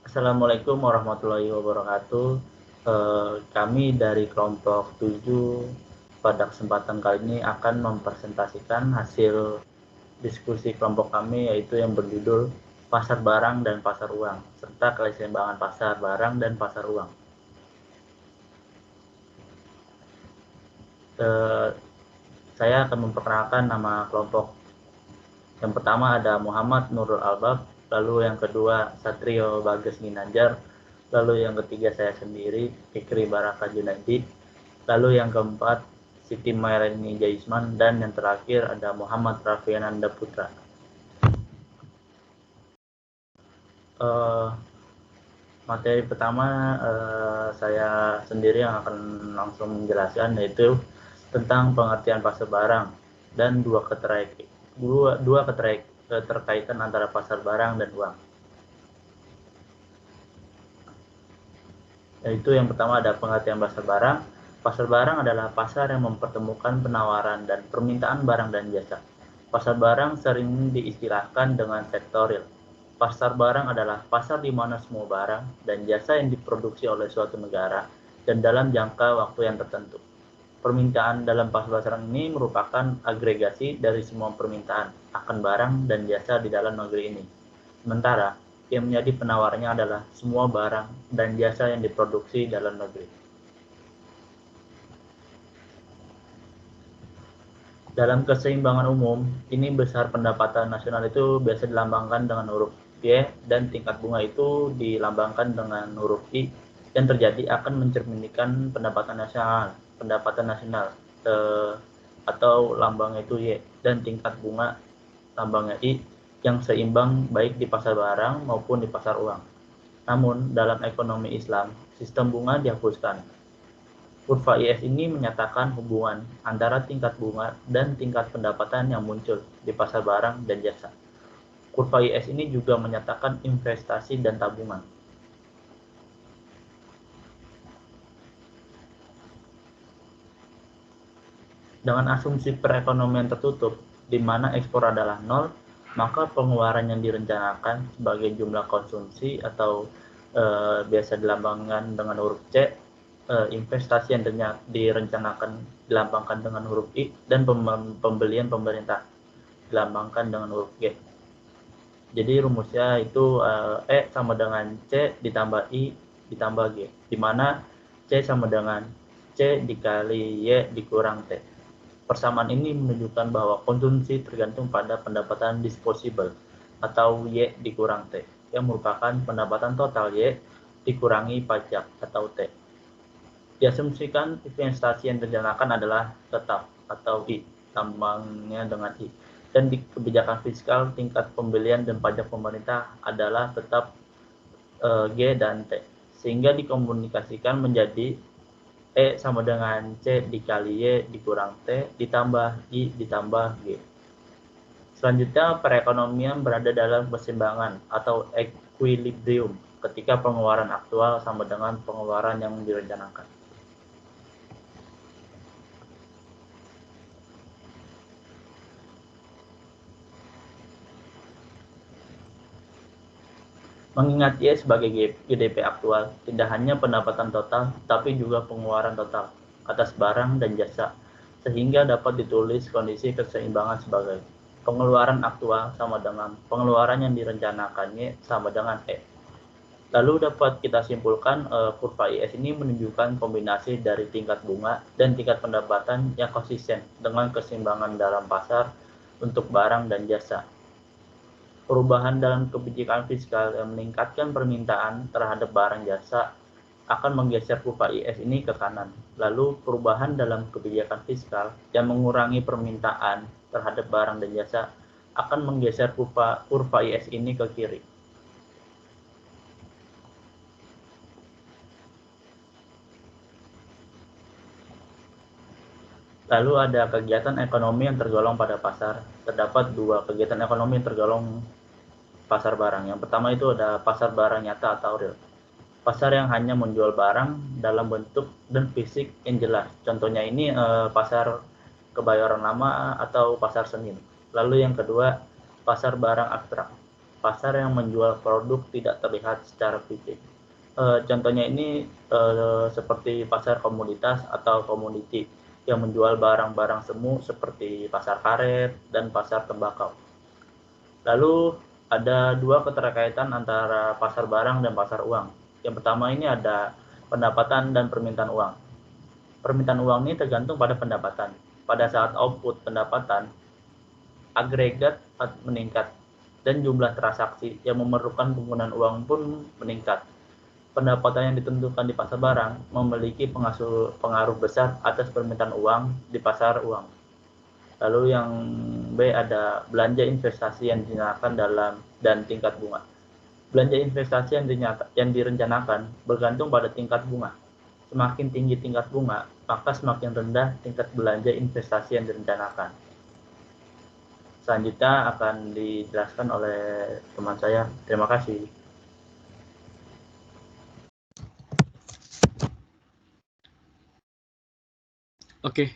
Assalamualaikum warahmatullahi wabarakatuh. Kami dari kelompok 7 pada kesempatan kali ini akan mempresentasikan hasil diskusi kelompok kami, yaitu yang berjudul Pasar Barang dan Pasar Uang, serta keseimbangan pasar barang dan pasar uang. Saya akan memperkenalkan nama kelompok. Yang pertama ada Muhammad Nurul Albab, lalu yang kedua Satrio Bagas Ginanjar, lalu yang ketiga saya sendiri, Fikri Baraka Junaidi, lalu yang keempat Siti Mairani Jaisman, dan yang terakhir ada Muhammad Raffiananda Putra. Materi pertama saya sendiri yang akan langsung menjelaskan, yaitu tentang pengertian pasar barang dan dua keterkaitan antara pasar barang dan uang. Yaitu yang pertama ada pengertian pasar barang. Pasar barang adalah pasar yang mempertemukan penawaran dan permintaan barang dan jasa. Pasar barang sering diistilahkan dengan sektor real. Pasar barang adalah pasar di mana semua barang dan jasa yang diproduksi oleh suatu negara dan dalam jangka waktu yang tertentu. Permintaan dalam pasar barang ini merupakan agregasi dari semua permintaan akan barang dan jasa di dalam negeri ini. Sementara yang menjadi penawarnya adalah semua barang dan jasa yang diproduksi dalam negeri. Dalam keseimbangan umum, ini besar pendapatan nasional itu biasa dilambangkan dengan huruf Y dan tingkat bunga itu dilambangkan dengan huruf I, yang terjadi akan mencerminkan pendapatan nasional atau lambangnya itu Y, dan tingkat bunga lambangnya I yang seimbang baik di pasar barang maupun di pasar uang. Namun, dalam ekonomi Islam, sistem bunga dihapuskan. Kurva IS ini menyatakan hubungan antara tingkat bunga dan tingkat pendapatan yang muncul di pasar barang dan jasa. Kurva IS ini juga menyatakan investasi dan tabungan. Dengan asumsi perekonomian tertutup, di mana ekspor adalah nol, maka pengeluaran yang direncanakan sebagai jumlah konsumsi atau biasa dilambangkan dengan huruf C, investasi yang direncanakan dilambangkan dengan huruf I, dan pembelian pemerintah dilambangkan dengan huruf G. Jadi rumusnya itu E sama dengan C ditambah I ditambah G, di mana C sama dengan C dikali Y dikurang T. Persamaan ini menunjukkan bahwa konsumsi tergantung pada pendapatan disposable atau Y dikurang T, yang merupakan pendapatan total Y dikurangi pajak atau T. Diasumsikan investasi yang direncanakan adalah tetap atau I, lambangnya dengan I, dan di kebijakan fiskal tingkat pembelian dan pajak pemerintah adalah tetap G dan T, sehingga dikomunikasikan menjadi E sama dengan C dikali Y dikurang T ditambah I ditambah G. Selanjutnya, perekonomian berada dalam keseimbangan atau equilibrium ketika pengeluaran aktual sama dengan pengeluaran yang direncanakan. Mengingat Y sebagai GDP aktual, tidak hanya pendapatan total, tapi juga pengeluaran total atas barang dan jasa, sehingga dapat ditulis kondisi keseimbangan sebagai pengeluaran aktual sama dengan pengeluaran yang direncanakan Y sama dengan E. Lalu dapat kita simpulkan kurva IS ini menunjukkan kombinasi dari tingkat bunga dan tingkat pendapatan yang konsisten dengan keseimbangan dalam pasar untuk barang dan jasa. Perubahan dalam kebijakan fiskal yang meningkatkan permintaan terhadap barang jasa akan menggeser kurva IS ini ke kanan. Lalu perubahan dalam kebijakan fiskal yang mengurangi permintaan terhadap barang dan jasa akan menggeser kurva IS ini ke kiri. Lalu ada kegiatan ekonomi yang tergolong pada pasar. Terdapat dua kegiatan ekonomi yang tergolong pasar barang. Yang pertama itu ada pasar barang nyata atau real. Pasar yang hanya menjual barang dalam bentuk dan fisik yang jelas. Contohnya ini pasar Kebayoran Lama atau pasar Senin. Lalu yang kedua, pasar barang abstrak. pasar yang menjual produk tidak terlihat secara fisik. Contohnya ini seperti pasar komoditas atau komoditi yang menjual barang-barang semu seperti pasar karet dan pasar tembakau. Lalu ada dua keterkaitan antara pasar barang dan pasar uang. Yang pertama ini ada pendapatan dan permintaan uang. Permintaan uang ini tergantung pada pendapatan. Pada saat output pendapatan, agregat meningkat dan jumlah transaksi yang memerlukan penggunaan uang pun meningkat. Pendapatan yang ditentukan di pasar barang memiliki pengaruh besar atas permintaan uang di pasar uang. Lalu yang B ada belanja investasi yang direncanakan dan tingkat bunga. Belanja investasi yang direncanakan bergantung pada tingkat bunga. Semakin tinggi tingkat bunga, maka semakin rendah tingkat belanja investasi yang direncanakan. Selanjutnya akan dijelaskan oleh teman saya. Terima kasih. Oke,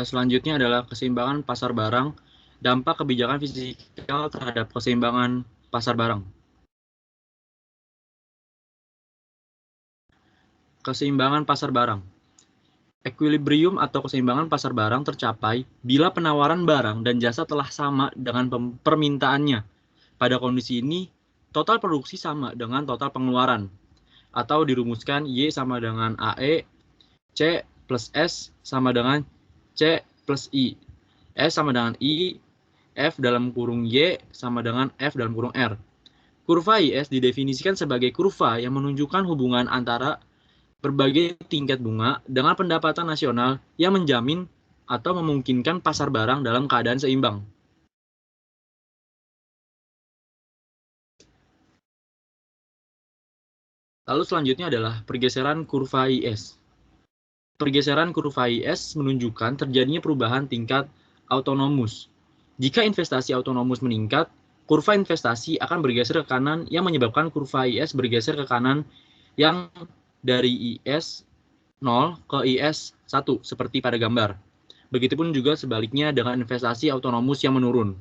selanjutnya adalah keseimbangan pasar barang, dampak kebijakan fiskal terhadap keseimbangan pasar barang. Keseimbangan pasar barang. Equilibrium atau keseimbangan pasar barang tercapai bila penawaran barang dan jasa telah sama dengan permintaannya. Pada kondisi ini, total produksi sama dengan total pengeluaran, atau dirumuskan Y sama dengan AE, C plus S sama dengan C plus I, S sama dengan I, F dalam kurung Y sama dengan F dalam kurung R. Kurva IS didefinisikan sebagai kurva yang menunjukkan hubungan antara berbagai tingkat bunga dengan pendapatan nasional yang menjamin atau memungkinkan pasar barang dalam keadaan seimbang. Lalu selanjutnya adalah pergeseran kurva IS. Pergeseran kurva IS menunjukkan terjadinya perubahan tingkat autonomus. Jika investasi autonomus meningkat, kurva investasi akan bergeser ke kanan yang menyebabkan kurva IS bergeser ke kanan yang dari IS 0 ke IS 1 seperti pada gambar. Begitupun juga sebaliknya dengan investasi autonomus yang menurun.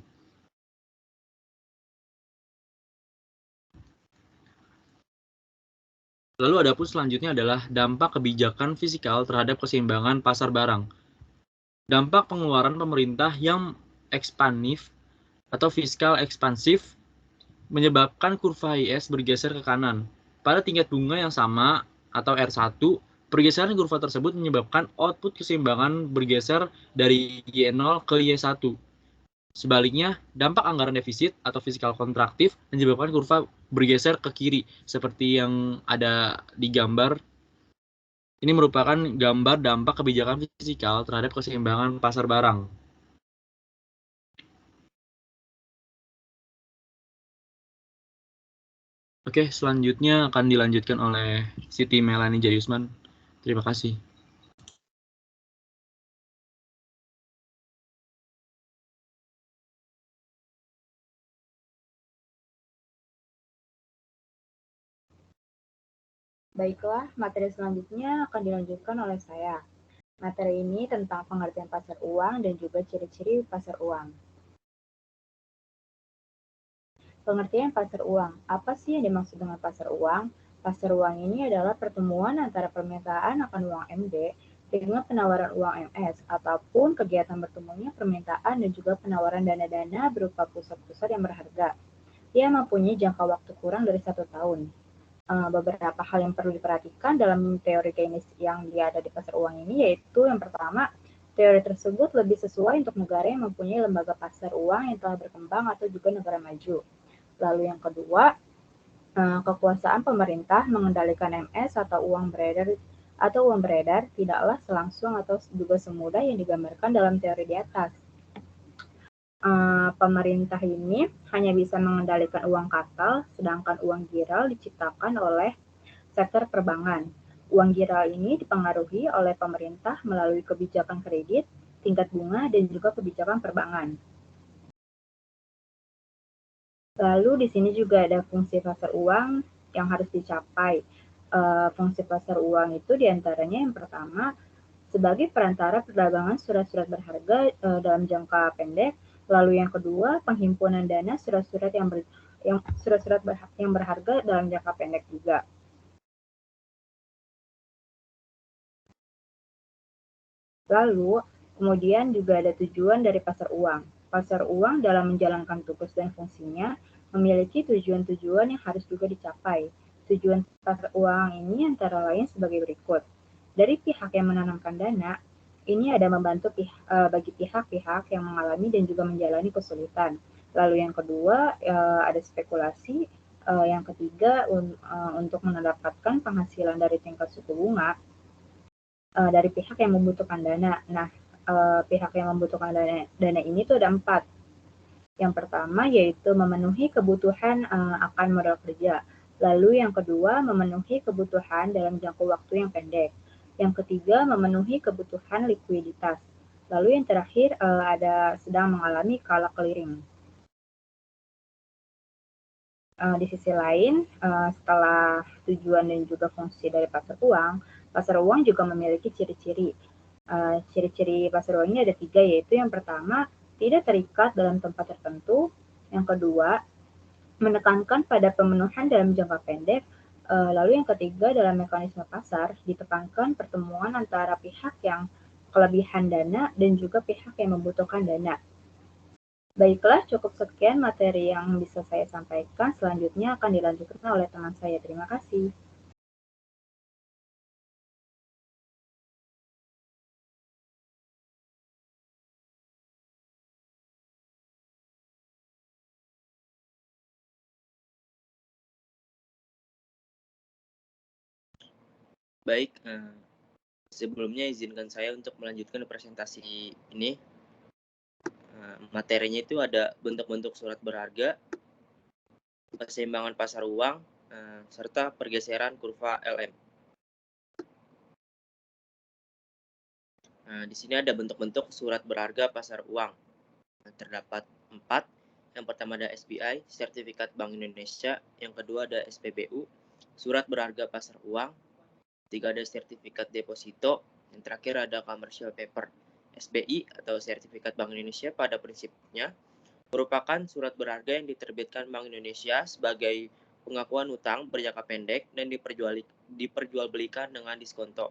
Lalu adapun selanjutnya adalah dampak kebijakan fiskal terhadap keseimbangan pasar barang. Dampak pengeluaran pemerintah yang ekspansif atau fiskal ekspansif menyebabkan kurva IS bergeser ke kanan. Pada tingkat bunga yang sama atau R1, pergeseran kurva tersebut menyebabkan output keseimbangan bergeser dari Y0 ke Y1. Sebaliknya, dampak anggaran defisit atau fiskal kontraktif menyebabkan kurva bergeser ke kiri, seperti yang ada di gambar. Ini merupakan gambar dampak kebijakan fiskal terhadap keseimbangan pasar barang. Oke, selanjutnya akan dilanjutkan oleh Siti Melanie Jayusman. Terima kasih. Baiklah, materi selanjutnya akan dilanjutkan oleh saya. Materi ini tentang pengertian pasar uang dan juga ciri-ciri pasar uang. Pengertian pasar uang. Apa sih yang dimaksud dengan pasar uang? Pasar uang ini adalah pertemuan antara permintaan akan uang MD dengan penawaran uang MS, ataupun kegiatan bertemunya permintaan dan juga penawaran dana-dana berupa pusat-pusat yang berharga. Ia mempunyai jangka waktu kurang dari 1 tahun. Beberapa hal yang perlu diperhatikan dalam teori Keynes yang ada di pasar uang ini, yaitu yang pertama, teori tersebut lebih sesuai untuk negara yang mempunyai lembaga pasar uang yang telah berkembang atau juga negara maju. Lalu yang kedua, kekuasaan pemerintah mengendalikan MS atau uang beredar tidaklah selangsung atau juga semudah yang digambarkan dalam teori di atas. Pemerintah ini hanya bisa mengendalikan uang katal, sedangkan uang giral diciptakan oleh sektor perbankan. Uang giral ini dipengaruhi oleh pemerintah melalui kebijakan kredit, tingkat bunga, dan juga kebijakan perbankan. Lalu di sini juga ada fungsi pasar uang yang harus dicapai. Fungsi pasar uang itu diantaranya yang pertama, sebagai perantara perdagangan surat-surat berharga dalam jangka pendek. Lalu yang kedua, penghimpunan dana surat-surat yang berharga dalam jangka pendek juga. Lalu, kemudian juga ada tujuan dari pasar uang. Pasar uang dalam menjalankan tugas dan fungsinya memiliki tujuan-tujuan yang harus juga dicapai. Tujuan pasar uang ini antara lain sebagai berikut. Dari pihak yang menanamkan dana, ini ada membantu bagi pihak-pihak yang mengalami dan juga menjalani kesulitan. Lalu yang kedua, ada spekulasi. Yang ketiga, untuk mendapatkan penghasilan dari tingkat suku bunga dari pihak yang membutuhkan dana. Nah, pihak yang membutuhkan dana ini tuh ada 4. Yang pertama yaitu memenuhi kebutuhan akan modal kerja. Lalu yang kedua memenuhi kebutuhan dalam jangka waktu yang pendek. Yang ketiga memenuhi kebutuhan likuiditas. Lalu yang terakhir ada sedang mengalami kala clearing. Di sisi lain, setelah tujuan dan juga fungsi dari pasar uang juga memiliki ciri-ciri. Ciri-ciri pasar uang ini ada 3, yaitu yang pertama, tidak terikat dalam tempat tertentu. Yang kedua, menekankan pada pemenuhan dalam jangka pendek. Lalu yang ketiga, dalam mekanisme pasar, ditekankan pertemuan antara pihak yang kelebihan dana dan juga pihak yang membutuhkan dana. Baiklah, cukup sekian materi yang bisa saya sampaikan. Selanjutnya akan dilanjutkan oleh teman saya. Terima kasih. Baik, sebelumnya izinkan saya untuk melanjutkan presentasi ini. Materinya itu ada bentuk-bentuk surat berharga, keseimbangan pasar uang, serta pergeseran kurva LM. Di sini ada bentuk-bentuk surat berharga pasar uang. Terdapat 4. Yang pertama ada SBI, Sertifikat Bank Indonesia. Yang kedua ada SPBU, Surat Berharga Pasar Uang. 3 ada Sertifikat Deposito. Yang terakhir ada Commercial Paper. SBI atau Sertifikat Bank Indonesia pada prinsipnya merupakan surat berharga yang diterbitkan Bank Indonesia sebagai pengakuan utang berjangka pendek dan diperjualbelikan dengan diskonto.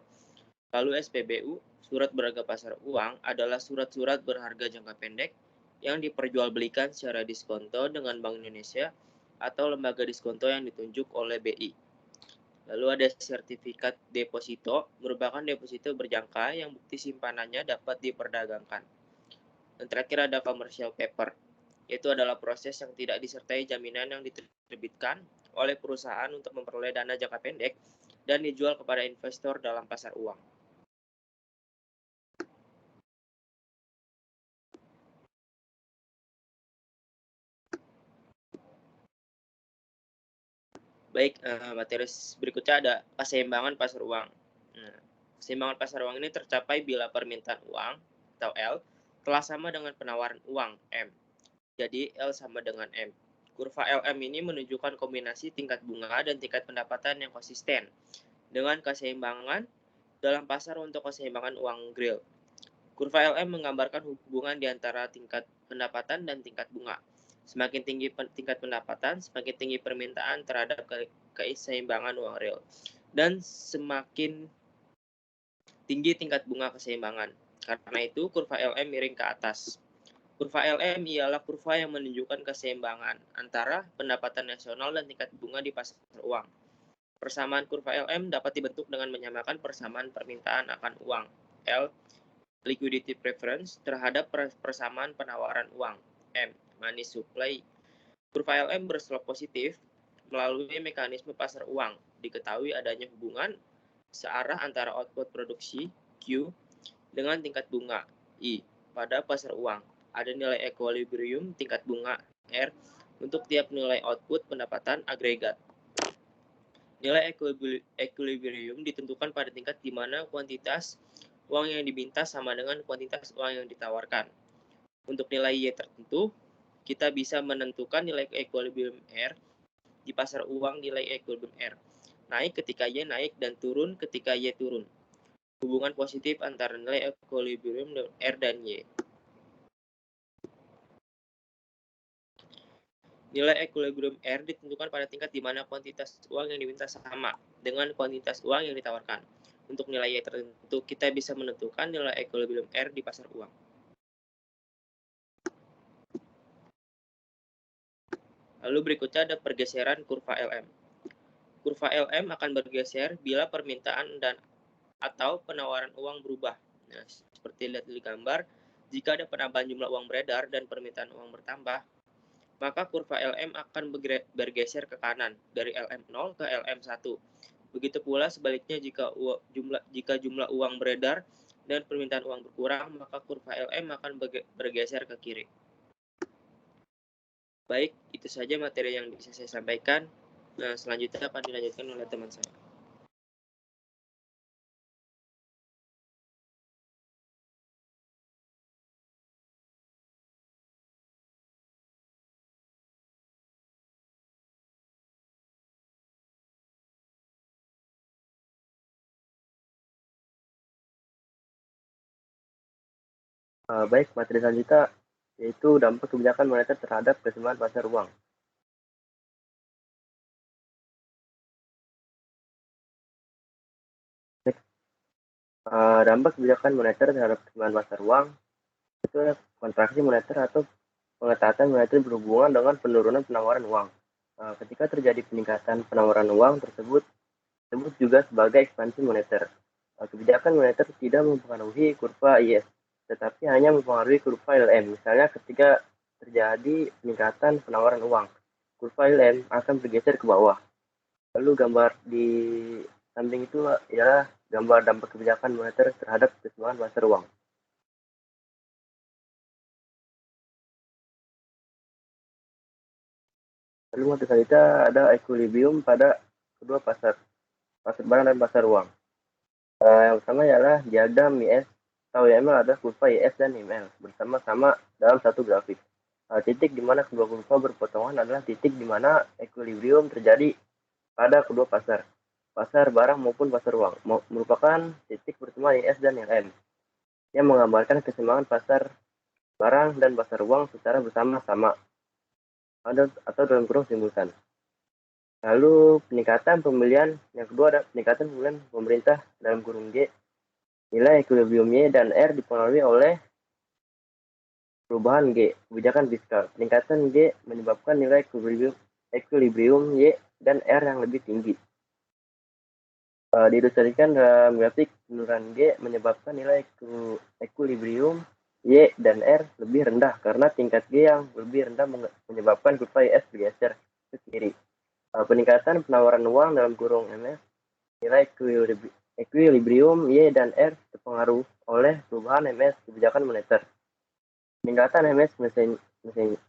Lalu SPBU, Surat Berharga Pasar Uang, adalah surat-surat berharga jangka pendek yang diperjualbelikan secara diskonto dengan Bank Indonesia atau lembaga diskonto yang ditunjuk oleh BI. Lalu ada sertifikat deposito, merupakan deposito berjangka yang bukti simpanannya dapat diperdagangkan. Dan terakhir ada commercial paper, yaitu adalah proses yang tidak disertai jaminan yang diterbitkan oleh perusahaan untuk memperoleh dana jangka pendek dan dijual kepada investor dalam pasar uang. Baik, materi berikutnya ada keseimbangan pasar uang. Keseimbangan pasar uang ini tercapai bila permintaan uang atau L telah sama dengan penawaran uang M. Jadi L sama dengan M. Kurva LM ini menunjukkan kombinasi tingkat bunga dan tingkat pendapatan yang konsisten dengan keseimbangan dalam pasar untuk keseimbangan uang real. Kurva LM menggambarkan hubungan di antara tingkat pendapatan dan tingkat bunga. Semakin tinggi tingkat pendapatan, semakin tinggi permintaan terhadap keseimbangan uang real. Dan semakin tinggi tingkat bunga keseimbangan. Karena itu, kurva LM miring ke atas. Kurva LM ialah kurva yang menunjukkan keseimbangan antara pendapatan nasional dan tingkat bunga di pasar uang. Persamaan kurva LM dapat dibentuk dengan menyamakan persamaan permintaan akan uang L, liquidity preference, terhadap persamaan penawaran uang M, money supply. Kurva LM berslop positif melalui mekanisme pasar uang. Diketahui adanya hubungan searah antara output produksi Q dengan tingkat bunga I pada pasar uang. Ada nilai equilibrium tingkat bunga R untuk tiap nilai output pendapatan agregat. Nilai equilibrium ditentukan pada tingkat di mana kuantitas uang yang diminta sama dengan kuantitas uang yang ditawarkan. Untuk nilai Y tertentu, kita bisa menentukan nilai equilibrium R di pasar uang. Nilai equilibrium R naik ketika Y naik dan turun ketika Y turun. Hubungan positif antara nilai equilibrium R dan Y. Nilai equilibrium R ditentukan pada tingkat di mana kuantitas uang yang diminta sama dengan kuantitas uang yang ditawarkan. Untuk nilai Y tertentu, kita bisa menentukan nilai equilibrium R di pasar uang. Lalu berikutnya ada pergeseran kurva LM. Kurva LM akan bergeser bila permintaan dan atau penawaran uang berubah. Nah, seperti lihat di gambar, jika ada penambahan jumlah uang beredar dan permintaan uang bertambah, maka kurva LM akan bergeser ke kanan dari LM0 ke LM1. Begitu pula sebaliknya jika jumlah uang beredar dan permintaan uang berkurang, maka kurva LM akan bergeser ke kiri. Baik, itu saja materi yang bisa saya sampaikan. Nah, selanjutnya akan dilanjutkan oleh teman saya. Baik, materi selanjutnya yaitu dampak kebijakan moneter terhadap keseimbangan pasar uang. Dampak kebijakan moneter terhadap keseimbangan pasar uang itu kontraksi moneter atau pengetatan moneter berhubungan dengan penurunan penawaran uang. Ketika terjadi peningkatan penawaran uang tersebut juga sebagai ekspansi moneter. Kebijakan moneter tidak mempengaruhi kurva IS, tetapi hanya mempengaruhi kurva LM. Misalnya ketika terjadi peningkatan penawaran uang, kurva LM akan bergeser ke bawah. Lalu gambar di samping itu ialah gambar dampak kebijakan moneter terhadap keseimbangan pasar uang. Lalu materi selanjutnya ada equilibrium pada kedua pasar barang dan pasar uang. Yang pertama ialah diagram IS atau YML ada kurva IS dan YML bersama-sama dalam satu grafik. Titik di mana kedua kurva berpotongan adalah titik di mana equilibrium terjadi pada kedua pasar barang maupun pasar uang, merupakan titik pertemuan IS dan LM yang menggambarkan keseimbangan pasar barang dan pasar uang secara bersama-sama atau dalam kurung simultan. Lalu peningkatan pembelian, yang kedua ada peningkatan pembelian pemerintah dalam kurung G. Nilai equilibrium Y dan R dipengaruhi oleh perubahan G, kebijakan fiskal. Peningkatan G menyebabkan nilai equilibrium Y dan R yang lebih tinggi. Diilustrasikan dalam grafik penurunan G menyebabkan nilai equilibrium Y dan R lebih rendah karena tingkat G yang lebih rendah menyebabkan kurva IS bergeser ke kiri. Peningkatan penawaran uang dalam kurung MS, nilai equilibrium Y dan R terpengaruh oleh perubahan MS kebijakan moneter. Peningkatan MS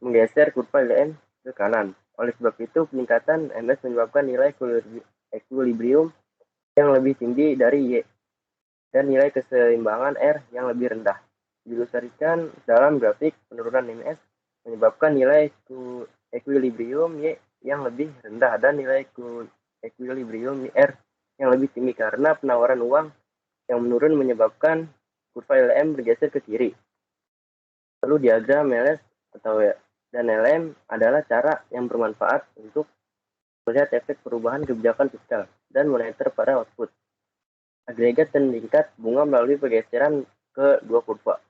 menggeser kurva LM ke kanan. Oleh sebab itu, peningkatan MS menyebabkan nilai equilibrium yang lebih tinggi dari Y dan nilai keseimbangan R yang lebih rendah. Diilustrasikan dalam grafik penurunan MS menyebabkan nilai equilibrium Y yang lebih rendah dan nilai equilibrium R yang lebih tinggi karena penawaran uang yang menurun menyebabkan kurva LM bergeser ke kiri. Lalu diagram LS dan LM adalah cara yang bermanfaat untuk melihat efek perubahan kebijakan fiskal dan moneter pada output agregat dan tingkat bunga melalui pergeseran ke dua kurva.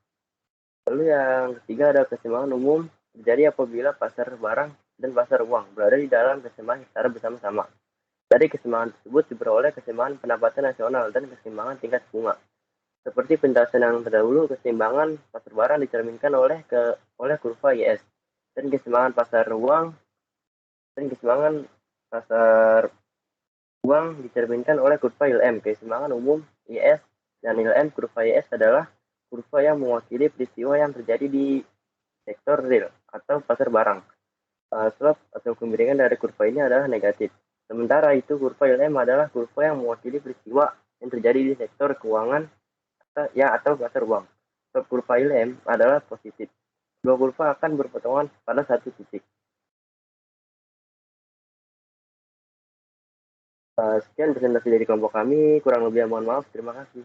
Lalu yang ketiga ada keseimbangan umum terjadi apabila pasar barang dan pasar uang berada di dalam keseimbangan secara bersama-sama. Dari keseimbangan tersebut diperoleh keseimbangan pendapatan nasional dan keseimbangan tingkat bunga. Seperti penjelasan yang terdahulu, keseimbangan pasar barang dicerminkan oleh kurva IS dan keseimbangan pasar uang dicerminkan oleh kurva ILM. Keseimbangan umum IS dan ILM kurva IS adalah kurva yang mewakili peristiwa yang terjadi di sektor real atau pasar barang. Slope atau kemiringan dari kurva ini adalah negatif. Sementara itu kurva ILM adalah kurva yang mewakili peristiwa yang terjadi di sektor keuangan atau pasar uang. Slope kurva ILM adalah positif. Dua kurva akan berpotongan pada satu titik. Sekian presentasi dari kelompok kami, kurang lebih mohon maaf, terima kasih.